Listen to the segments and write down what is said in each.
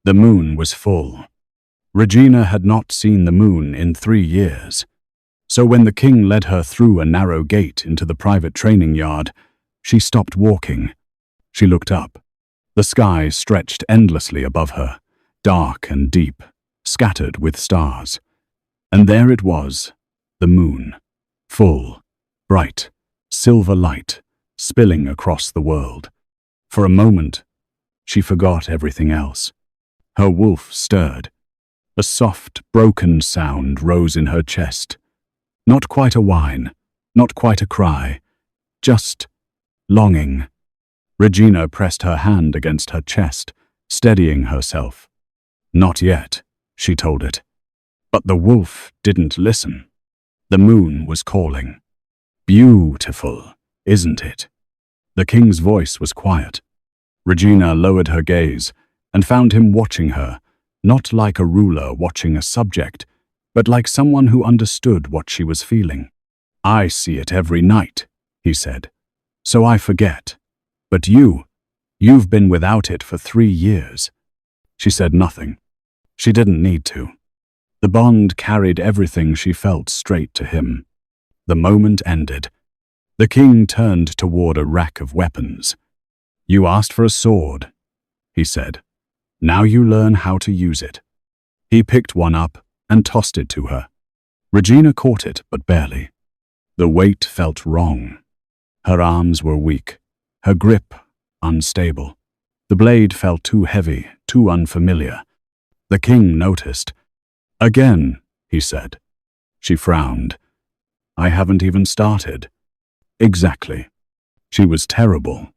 The moon was full. Regina had not seen the moon in 3 years. So when the king led her through a narrow gate into the private training yard, she stopped walking. She looked up. The sky stretched endlessly above her, dark and deep, scattered with stars. And there it was, the moon, full, bright, silver light, spilling across the world. For a moment, she forgot everything else. Her wolf stirred. A soft, broken sound rose in her chest. Not quite a whine, not quite a cry, just longing. Regina pressed her hand against her chest, steadying herself. Not yet, she told it. But the wolf didn't listen. The moon was calling. Beautiful, isn't it? The king's voice was quiet. Regina lowered her gaze and found him watching her, not like a ruler watching a subject, but like someone who understood what she was feeling. I see it every night, he said. So I forget. But you've been without it for 3 years. She said nothing. She didn't need to. The bond carried everything she felt straight to him. The moment ended. The king turned toward a rack of weapons. You asked for a sword, he said. Now you learn how to use it. He picked one up and tossed it to her. Regina caught it, but barely. The weight felt wrong. Her arms were weak, her grip unstable. The blade felt too heavy, too unfamiliar. The king noticed. Again, he said. She frowned. I haven't even started. Exactly. She was terrible.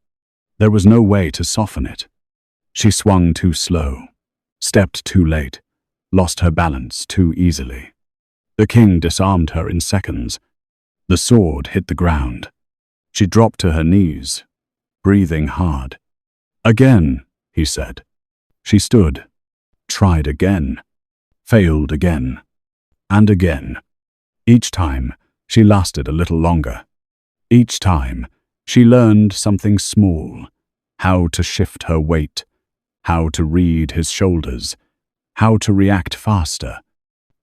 There was no way to soften it. She swung too slow, stepped too late, lost her balance too easily. The king disarmed her in seconds. The sword hit the ground. She dropped to her knees, breathing hard. Again, he said. She stood, tried again, failed again, and again. Each time, she lasted a little longer. Each time, she learned something small, how to shift her weight, how to read his shoulders, how to react faster.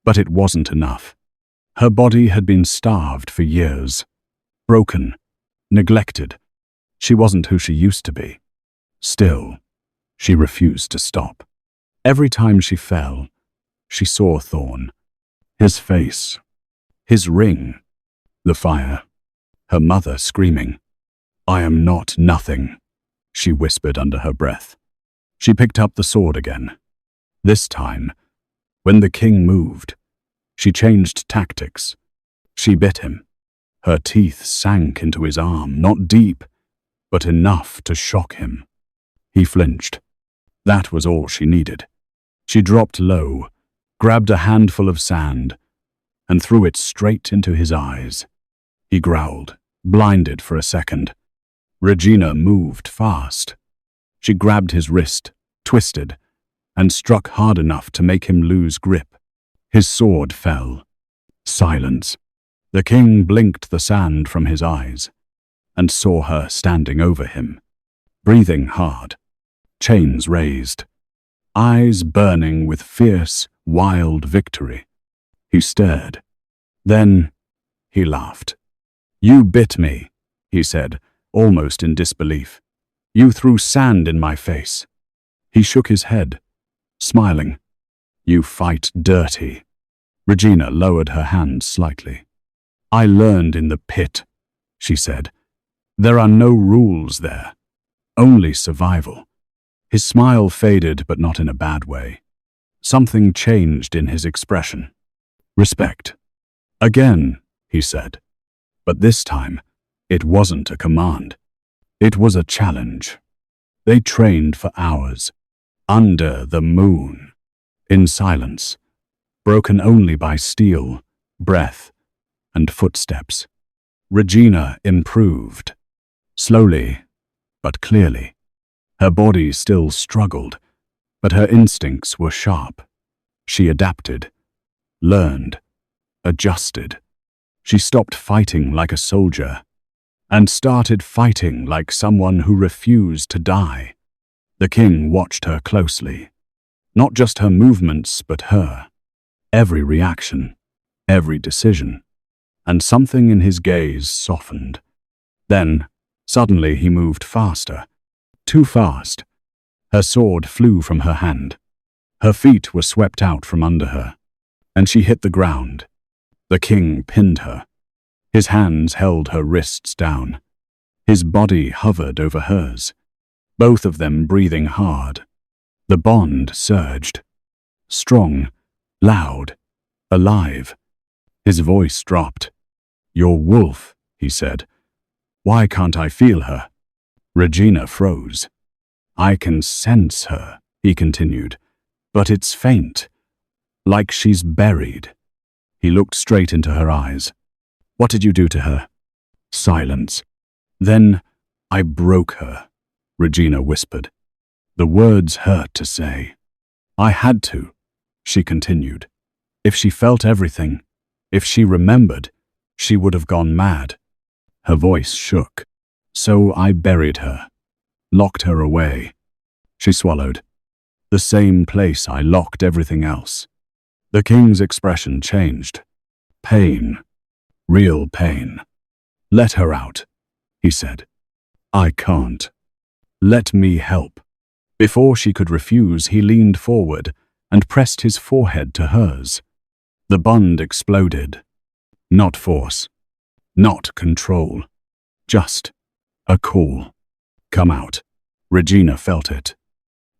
But it wasn't enough. Her body had been starved for years, broken, neglected. She wasn't who she used to be. Still, she refused to stop. Every time she fell, she saw Thorn. His face, his ring, the fire, her mother screaming. I am not nothing, she whispered under her breath. She picked up the sword again. This time, when the king moved, she changed tactics. She bit him. Her teeth sank into his arm, not deep, but enough to shock him. He flinched. That was all she needed. She dropped low, grabbed a handful of sand, and threw it straight into his eyes. He growled, blinded for a second. Regina moved fast. She grabbed his wrist, twisted, and struck hard enough to make him lose grip. His sword fell. Silence. The king blinked the sand from his eyes and saw her standing over him, breathing hard, chains raised, eyes burning with fierce, wild victory. He stared. Then he laughed. You bit me, he said, almost in disbelief. You threw sand in my face. He shook his head, smiling. You fight dirty. Regina lowered her hand slightly. I learned in the pit, she said. There are no rules there, only survival. His smile faded, but not in a bad way. Something changed in his expression. Respect. Again, he said. But this time, it wasn't a command. It was a challenge. They trained for hours, under the moon, in silence, broken only by steel, breath, and footsteps. Regina improved, slowly but clearly. Her body still struggled, but her instincts were sharp. She adapted, learned, adjusted. She stopped fighting like a soldier and started fighting like someone who refused to die. The king watched her closely. Not just her movements, but her. Every reaction, every decision. And something in his gaze softened. Then, suddenly he moved faster. Too fast. Her sword flew from her hand. Her feet were swept out from under her, and she hit the ground. The king pinned her. His hands held her wrists down. His body hovered over hers, both of them breathing hard. The bond surged. Strong, loud, alive. His voice dropped. "Your wolf," he said. "Why can't I feel her?" Regina froze. "I can sense her," he continued, "but it's faint, like she's buried." He looked straight into her eyes. "What did you do to her?" Silence. "Then I broke her," Regina whispered. The words hurt to say. "I had to," she continued. "If she felt everything, if she remembered, she would have gone mad." Her voice shook. "So I buried her, locked her away." She swallowed. "The same place I locked everything else." The king's expression changed. Pain. Real pain. "Let her out," he said. "I can't. Let me help." Before she could refuse, he leaned forward and pressed his forehead to hers. The bond exploded. Not force. Not control. Just a call. "Come out." Regina felt it.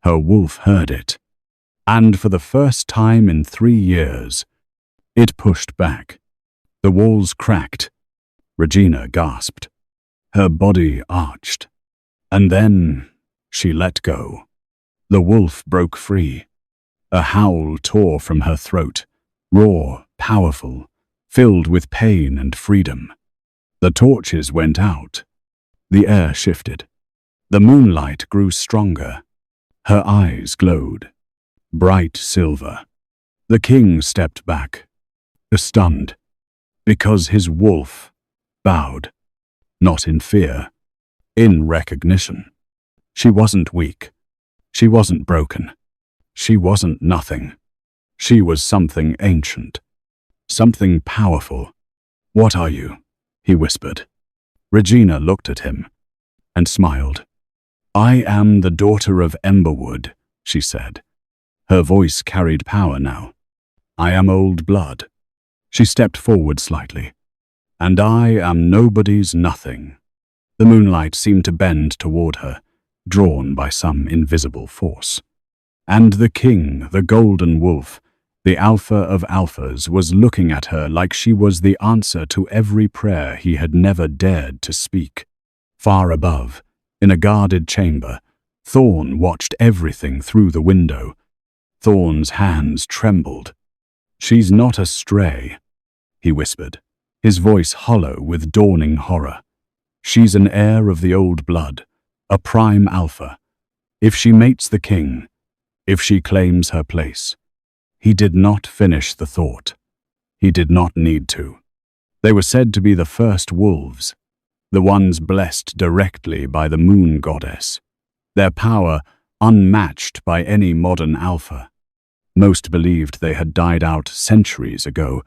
Her wolf heard it. And for the first time in 3 years, it pushed back. The walls cracked. Regina gasped. Her body arched. And then she let go. The wolf broke free. A howl tore from her throat, raw, powerful, filled with pain and freedom. The torches went out. The air shifted. The moonlight grew stronger. Her eyes glowed. Bright silver. The king stepped back, stunned, because his wolf bowed, not in fear, in recognition. She wasn't weak. She wasn't broken. She wasn't nothing. She was something ancient, something powerful. "What are you?" he whispered. Regina looked at him and smiled. "I am the daughter of Emberwood," she said. Her voice carried power now. "I am old blood." She stepped forward slightly. "And I am nobody's nothing." The moonlight seemed to bend toward her, drawn by some invisible force. And the king, the golden wolf, the alpha of alphas, was looking at her like she was the answer to every prayer he had never dared to speak. Far above, in a guarded chamber, Thorn watched everything through the window. Thorn's hands trembled. "She's not a stray," he whispered, his voice hollow with dawning horror. "She's an heir of the old blood, a prime alpha. If she mates the king, if she claims her place." He did not finish the thought. He did not need to. They were said to be the first wolves, the ones blessed directly by the moon goddess, their power unmatched by any modern alpha. Most believed they had died out centuries ago,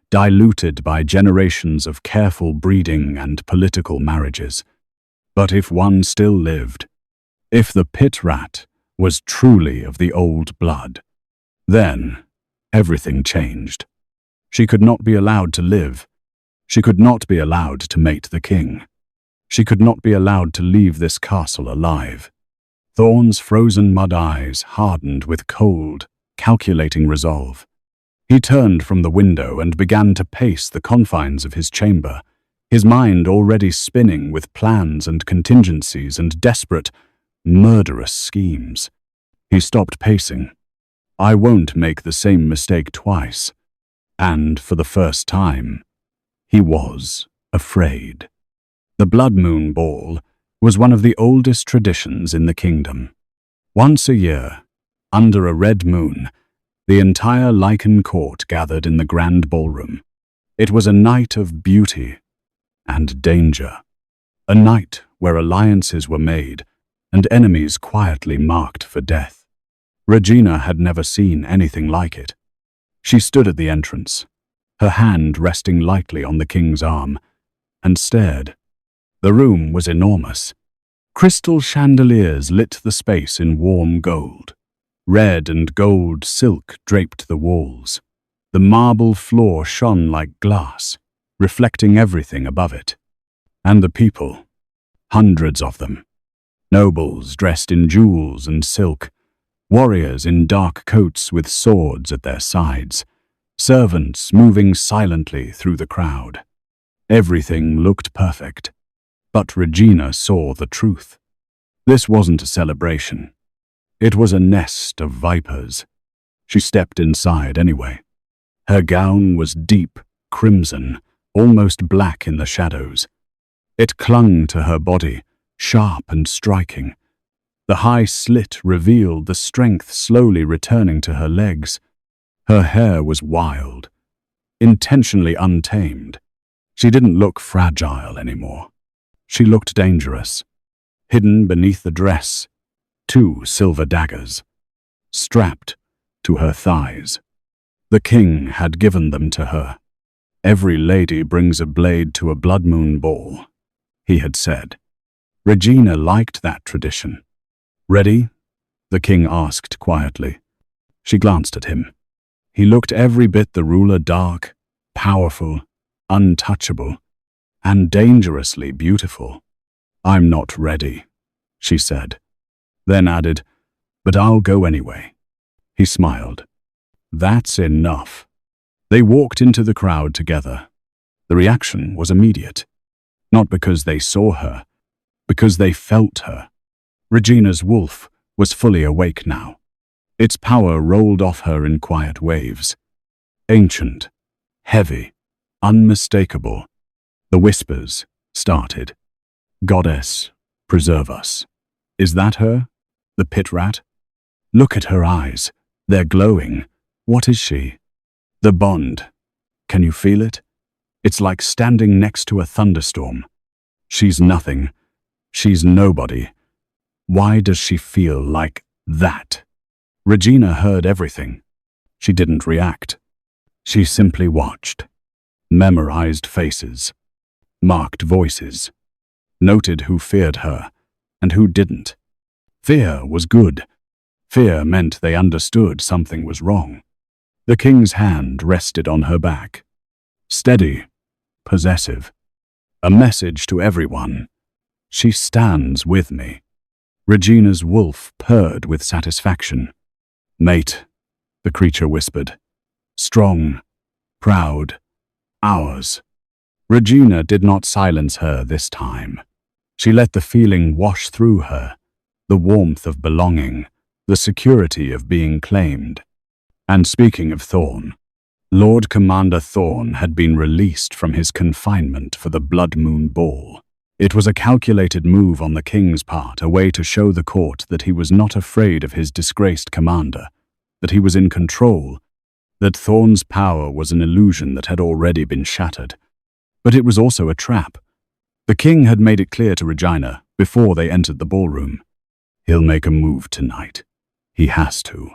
diluted by generations of careful breeding and political marriages. But if one still lived, if the pit rat was truly of the old blood, then everything changed. She could not be allowed to live. She could not be allowed to mate the king. She could not be allowed to leave this castle alive. Thorn's frozen mud eyes hardened with cold, calculating resolve. He turned from the window and began to pace the confines of his chamber, his mind already spinning with plans and contingencies and desperate, murderous schemes. He stopped pacing. "I won't make the same mistake twice." And for the first time, he was afraid. The Blood Moon Ball was one of the oldest traditions in the kingdom. Once a year, under a red moon, the entire Lycan court gathered in the grand ballroom. It was a night of beauty and danger, a night where alliances were made and enemies quietly marked for death. Regina had never seen anything like it. She stood at the entrance, her hand resting lightly on the king's arm, and stared. The room was enormous. Crystal chandeliers lit the space in warm gold. Red and gold silk draped the walls. The marble floor shone like glass, reflecting everything above it. And the people, hundreds of them. Nobles dressed in jewels and silk, warriors in dark coats with swords at their sides, servants moving silently through the crowd. Everything looked perfect. But Regina saw the truth. This wasn't a celebration. It was a nest of vipers. She stepped inside anyway. Her gown was deep crimson, almost black in the shadows. It clung to her body, sharp and striking. The high slit revealed the strength slowly returning to her legs. Her hair was wild, intentionally untamed. She didn't look fragile anymore. She looked dangerous. Hidden beneath the dress, 2 silver daggers, strapped to her thighs. The king had given them to her. Every lady brings a blade to a blood moon ball, he had said. Regina liked that tradition. Ready? The king asked quietly. She glanced at him. He looked every bit the ruler, dark, powerful, untouchable, and dangerously beautiful. I'm not ready, she said, then added, but I'll go anyway. He smiled. That's enough. They walked into the crowd together. The reaction was immediate. Not because they saw her, because they felt her. Regina's wolf was fully awake now. Its power rolled off her in quiet waves. Ancient, heavy, unmistakable. The whispers started. Goddess, preserve us. Is that her? The pit rat? Look at her eyes. They're glowing. What is she? The bond. Can you feel it? It's like standing next to a thunderstorm. She's nothing. She's nobody. Why does she feel like that? Regina heard everything. She didn't react. She simply watched. Memorized faces. Marked voices. Noted who feared her and who didn't. Fear was good. Fear meant they understood something was wrong. The king's hand rested on her back. Steady, possessive. A message to everyone. She stands with me. Regina's wolf purred with satisfaction. Mate, the creature whispered. Strong, proud, ours. Regina did not silence her this time. She let the feeling wash through her, the warmth of belonging, the security of being claimed. And speaking of Thorn, Lord Commander Thorn had been released from his confinement for the Blood Moon Ball. It was a calculated move on the king's part, a way to show the court that he was not afraid of his disgraced commander, that he was in control, that Thorn's power was an illusion that had already been shattered. But it was also a trap. The king had made it clear to Regina before they entered the ballroom. He'll make a move tonight. He has to.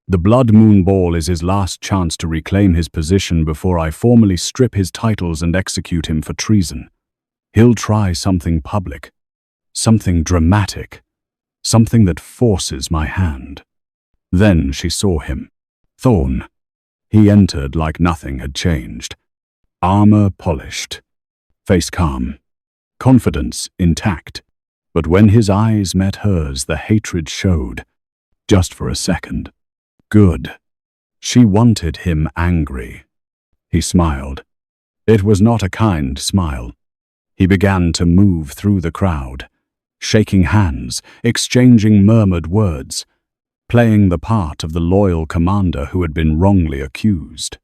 The Blood Moon Ball is his last chance to reclaim his position before I formally strip his titles and execute him for treason. He'll try something public, something dramatic, something that forces my hand. Then she saw him. Thorn. He entered like nothing had changed. Armor polished, face calm, confidence intact. But when his eyes met hers, the hatred showed, just for a second. Good. She wanted him angry. He smiled. It was not a kind smile. He began to move through the crowd, shaking hands, exchanging murmured words, playing the part of the loyal commander who had been wrongly accused.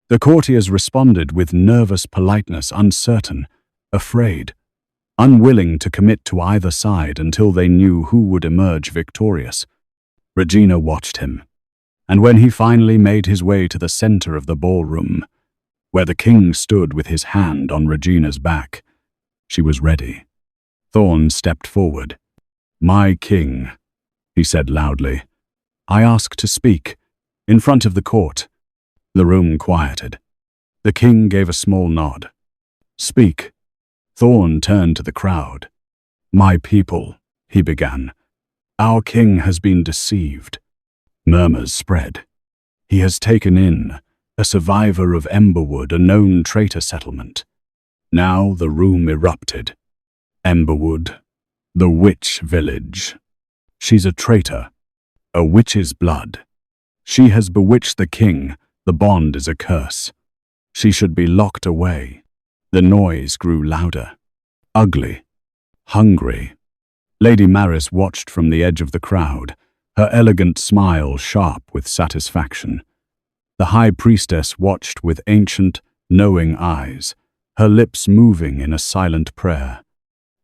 The courtiers responded with nervous politeness, uncertain, afraid, unwilling to commit to either side until they knew who would emerge victorious. Regina watched him, and when he finally made his way to the center of the ballroom, where the king stood with his hand on Regina's back, she was ready. Thorn stepped forward. My king, he said loudly. I ask to speak, in front of the court." The room quieted. The king gave a small nod. "Speak." Thorn turned to the crowd. "My people," he began. "Our king has been deceived." Murmurs spread. "He has taken in a survivor of Emberwood, a known traitor settlement." Now the room erupted. "Emberwood, the witch village. She's a traitor, a witch's blood. She has bewitched the king. The bond is a curse. She should be locked away." The noise grew louder. Ugly. Hungry. Lady Maris watched from the edge of the crowd, her elegant smile sharp with satisfaction. The high priestess watched with ancient, knowing eyes, her lips moving in a silent prayer.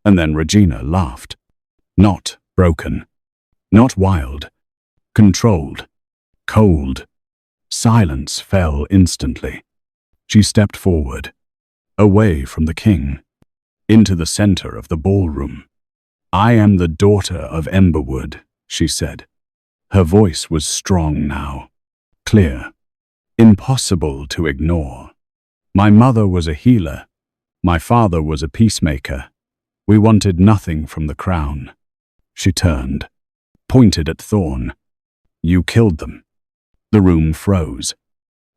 And then Regina laughed. Not broken. Not wild. Controlled. Cold. Silence fell instantly. She stepped forward, away from the king, into the center of the ballroom. "I am the daughter of Emberwood," she said. Her voice was strong now, clear, impossible to ignore. "My mother was a healer. My father was a peacemaker. We wanted nothing from the crown." She turned, pointed at Thorn. "You killed them." The room froze.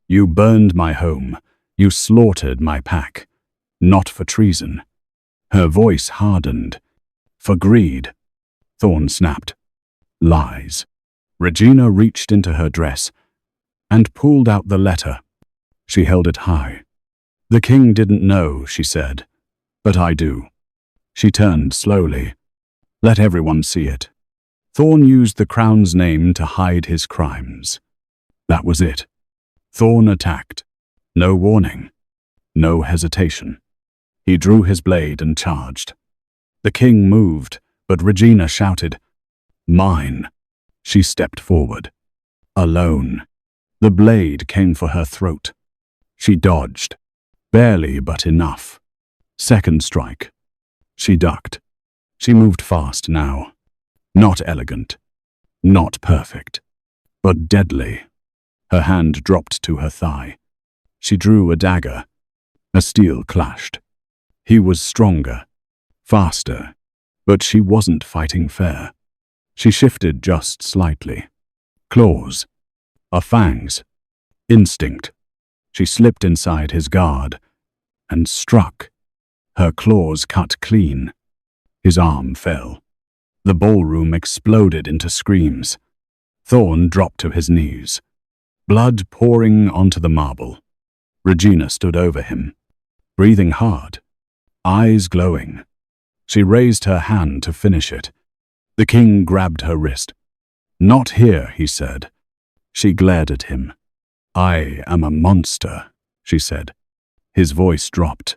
"You burned my home. You slaughtered my pack. Not for treason." Her voice hardened. "For greed." Thorn snapped. "Lies." Regina reached into her dress and pulled out the letter. She held it high. "The king didn't know," she said, "but I do." She turned slowly. "Let everyone see it." Thorn used the crown's name to hide his crimes. That was it. Thorn attacked. No warning. No hesitation. He drew his blade and charged. The king moved, but Regina shouted, "Mine." She stepped forward. Alone. The blade came for her throat. She dodged. Barely, but enough. Second strike. She ducked. She moved fast now. Not elegant. Not perfect. But deadly. Her hand dropped to her thigh. She drew a dagger. A steel clashed. He was stronger. Faster. But she wasn't fighting fair. She shifted just slightly. Claws. Fangs. Instinct. She slipped inside his guard and struck. Her claws cut clean. His arm fell. The ballroom exploded into screams. Thorn dropped to his knees, blood pouring onto the marble. Regina stood over him, breathing hard, eyes glowing. She raised her hand to finish it. The king grabbed her wrist. "Not here," he said. She glared at him. "I am a monster," she said. His voice dropped.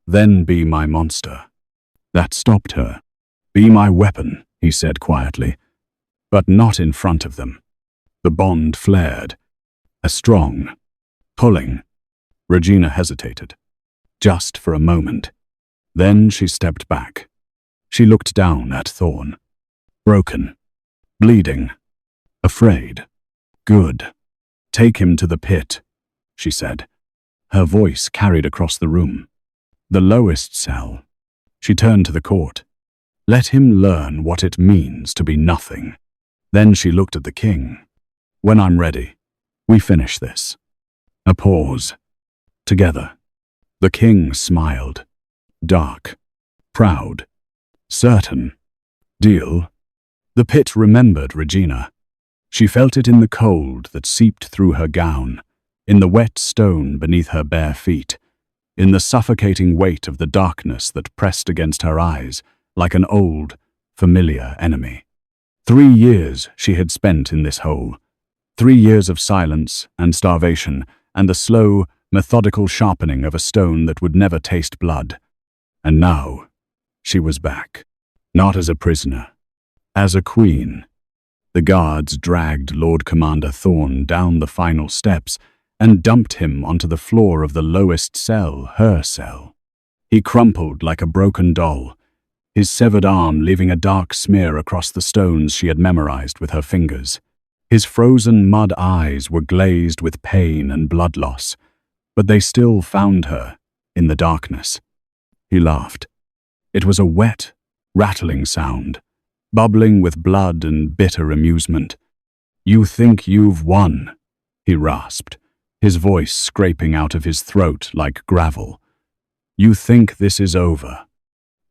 "Then be my monster." That stopped her. "Be my weapon," he said quietly, but not in front of them. The bond flared. A strong pulling. Regina hesitated. Just for a moment. Then she stepped back. She looked down at Thorn. Broken. Bleeding. Afraid. "Good. Take him to the pit," she said. Her voice carried across the room. "The lowest cell." She turned to the court. "Let him learn what it means to be nothing." Then she looked at the king. "When I'm ready, we finish this." A pause. Together. The king smiled. Dark. Proud. Certain. "Deal." The pit remembered Regina. She felt it in the cold that seeped through her gown, in the wet stone beneath her bare feet, in the suffocating weight of the darkness that pressed against her eyes like an old, familiar enemy. 3 years she had spent in this hole. 3 years of silence and starvation and the slow, methodical sharpening of a stone that would never taste blood. And now she was back, not as a prisoner, as a queen. The guards dragged Lord Commander Thorn down the final steps and dumped him onto the floor of the lowest cell, her cell. He crumpled like a broken doll, his severed arm leaving a dark smear across the stones she had memorized with her fingers. His frozen mud eyes were glazed with pain and blood loss, but they still found her in the darkness. He laughed. It was a wet, rattling sound, bubbling with blood and bitter amusement. "You think you've won," he rasped, his voice scraping out of his throat like gravel. "You think this is over."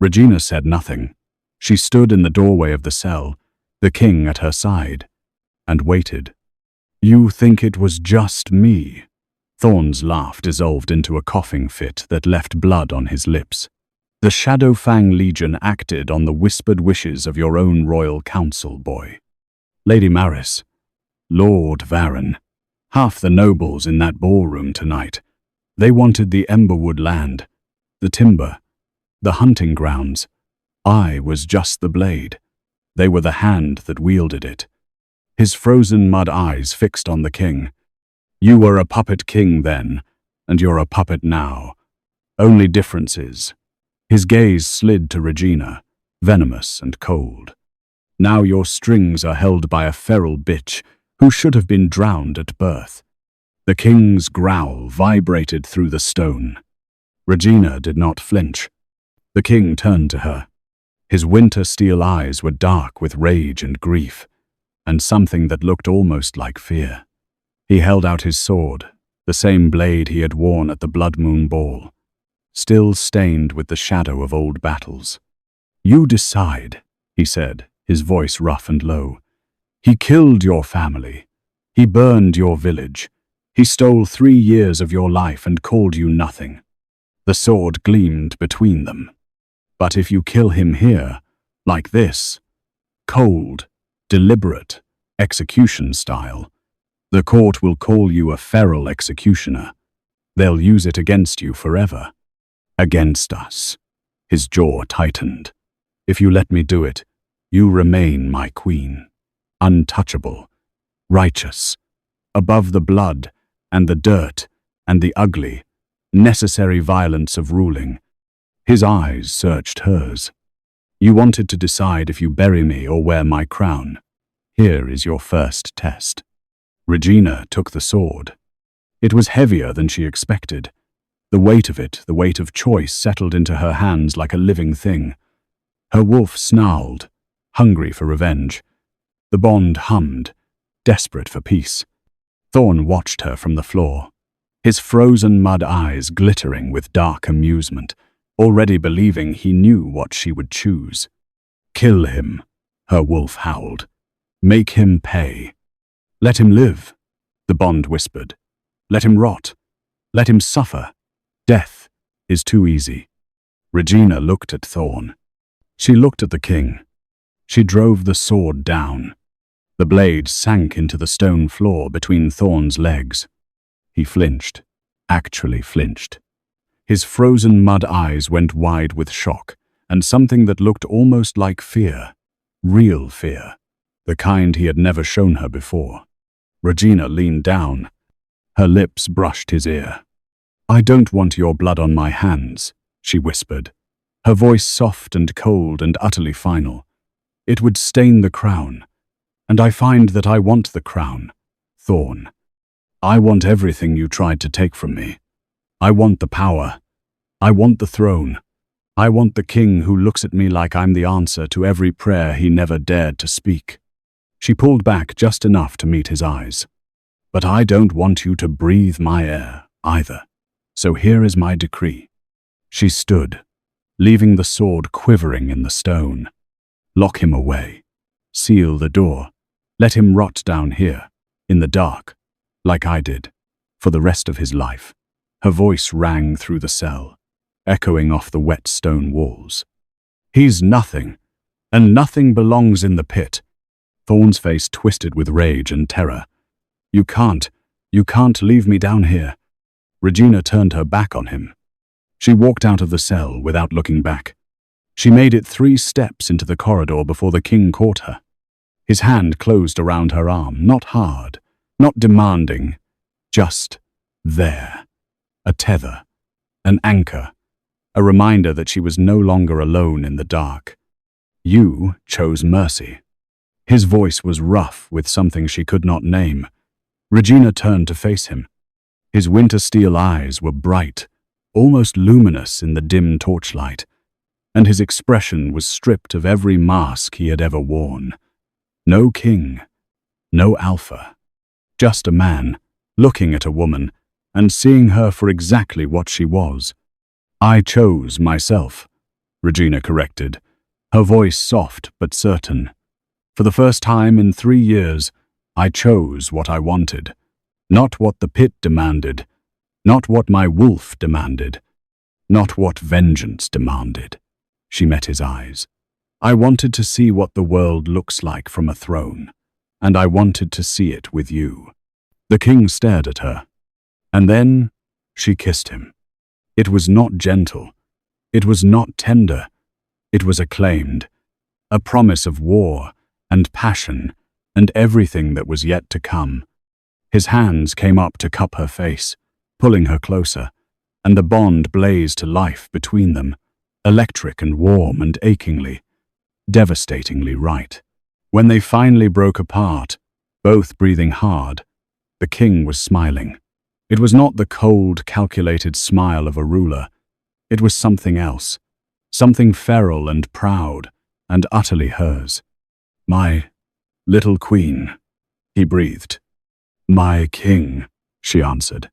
Regina said nothing. She stood in the doorway of the cell, the king at her side, and waited. "You think it was just me?" Thorn's laugh dissolved into a coughing fit that left blood on his lips. "The Shadowfang Legion acted on the whispered wishes of your own royal council, boy. Lady Maris, Lord Varon, half the nobles in that ballroom tonight. They wanted the Emberwood land, the timber, the hunting grounds. I was just the blade. They were the hand that wielded it." His frozen mud eyes fixed on the king. "You were a puppet king then, and you're a puppet now. Only difference is." His gaze slid to Regina, venomous and cold. "Now your strings are held by a feral bitch who should have been drowned at birth." The king's growl vibrated through the stone. Regina did not flinch. The king turned to her. His winter steel eyes were dark with rage and grief, and something that looked almost like fear. He held out his sword, the same blade he had worn at the Blood Moon Ball, still stained with the shadow of old battles. "You decide," he said, his voice rough and low. "He killed your family. He burned your village. He stole 3 years of your life and called you nothing." The sword gleamed between them. "But if you kill him here, like this, cold, deliberate, execution style, the court will call you a feral executioner. They'll use it against you forever." "Against us." His jaw tightened. "If you let me do it, you remain my queen. Untouchable, righteous, above the blood and the dirt and the ugly, necessary violence of ruling." His eyes searched hers. "You wanted to decide if you bury me or wear my crown. Here is your first test." Regina took the sword. It was heavier than she expected. The weight of it, the weight of choice, settled into her hands like a living thing. Her wolf snarled, hungry for revenge. The bond hummed, desperate for peace. Thorn watched her from the floor, his frozen mud eyes glittering with dark amusement, already believing he knew what she would choose. "Kill him," her wolf howled. "Make him pay." "Let him live," the bond whispered. "Let him rot. Let him suffer. Death is too easy." Regina looked at Thorn. She looked at the king. She drove the sword down. The blade sank into the stone floor between Thorn's legs. He flinched, actually flinched. His frozen mud eyes went wide with shock, and something that looked almost like fear. Real fear. The kind he had never shown her before. Regina leaned down. Her lips brushed his ear. "I don't want your blood on my hands," she whispered, her voice soft and cold and utterly final. "It would stain the crown. And I find that I want the crown, Thorn. I want everything you tried to take from me. I want the power. I want the throne. I want the king who looks at me like I'm the answer to every prayer he never dared to speak." She pulled back just enough to meet his eyes. "But I don't want you to breathe my air, either. So here is my decree." She stood, leaving the sword quivering in the stone. "Lock him away. Seal the door. Let him rot down here, in the dark, like I did, for the rest of his life." Her voice rang through the cell, echoing off the wet stone walls. "He's nothing, and nothing belongs in the pit." Thorn's face twisted with rage and terror. You can't leave me down here." Regina turned her back on him. She walked out of the cell without looking back. She made it 3 steps into the corridor before the king caught her. His hand closed around her arm, not hard, not demanding, just there. A tether, an anchor, a reminder that she was no longer alone in the dark. "You chose mercy. His voice was rough with something she could not name. Regina turned to face him. His winter steel eyes were bright, almost luminous in the dim torchlight, and his expression was stripped of every mask he had ever worn. No king, no alpha, just a man, looking at a woman and seeing her for exactly what she was. "I chose myself," Regina corrected, her voice soft but certain. "For the first time in 3 years, I chose what I wanted. Not what the pit demanded, not what my wolf demanded, not what vengeance demanded." She met his eyes. "I wanted to see what the world looks like from a throne, and I wanted to see it with you." The king stared at her, and then she kissed him. It was not gentle. It was not tender. It was acclaimed, a promise of war and passion and everything that was yet to come. His hands came up to cup her face, pulling her closer, and the bond blazed to life between them, electric and warm and achingly, devastatingly right. When they finally broke apart, both breathing hard, the king was smiling. It was not the cold, calculated smile of a ruler. It was something else, something feral and proud, and utterly hers. "My little queen," he breathed. "My king," she answered.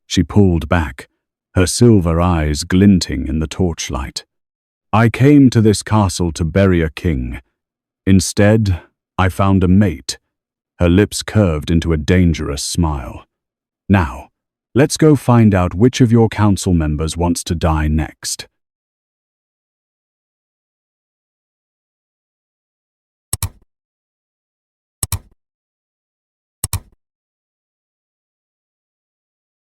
She pulled back, her silver eyes glinting in the torchlight. "I came to this castle to bury a king. Instead, I found a mate." Her lips curved into a dangerous smile. "Now, let's go find out which of your council members wants to die next."